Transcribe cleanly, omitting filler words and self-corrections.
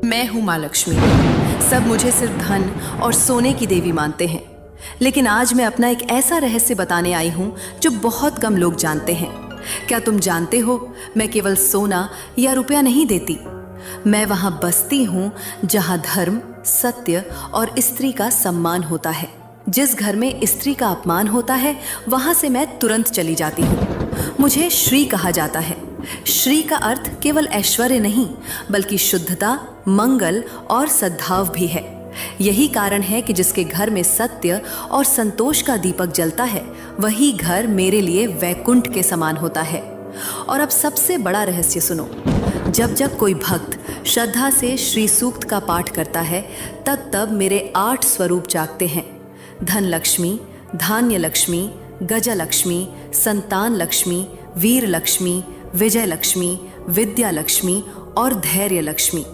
मैं हूँ माँ लक्ष्मी। सब मुझे सिर्फ धन और सोने की देवी मानते हैं, लेकिन आज मैं अपना एक ऐसा रहस्य बताने आई हूँ जो बहुत कम लोग जानते हैं। क्या तुम जानते हो, मैं केवल सोना या रुपया नहीं देती। मैं वहाँ बसती हूँ जहाँ धर्म, सत्य और स्त्री का सम्मान होता है। जिस घर में स्त्री का अपमान होता है, वहाँ से मैं तुरंत चली जाती हूँ। मुझे श्री कहा जाता है। श्री का अर्थ केवल ऐश्वर्य नहीं, बल्कि शुद्धता, मंगल और सद्भाव भी है। यही कारण है कि जिसके घर में सत्य और संतोष का दीपक जलता है, वही घर मेरे लिए वैकुंठ के समान होता है। और अब सबसे बड़ा रहस्य सुनो। जब जब कोई भक्त श्रद्धा से श्री सूक्त का पाठ करता है, तब तब मेरे 8 स्वरूप जागते हैं। धन लक्ष्मी, धान्य लक्ष्मी, गज लक्ष्मी, संतान लक्ष्मी, वीर लक्ष्मी, विजय लक्ष्मी, विद्या लक्ष्मी और धैर्य लक्ष्मी।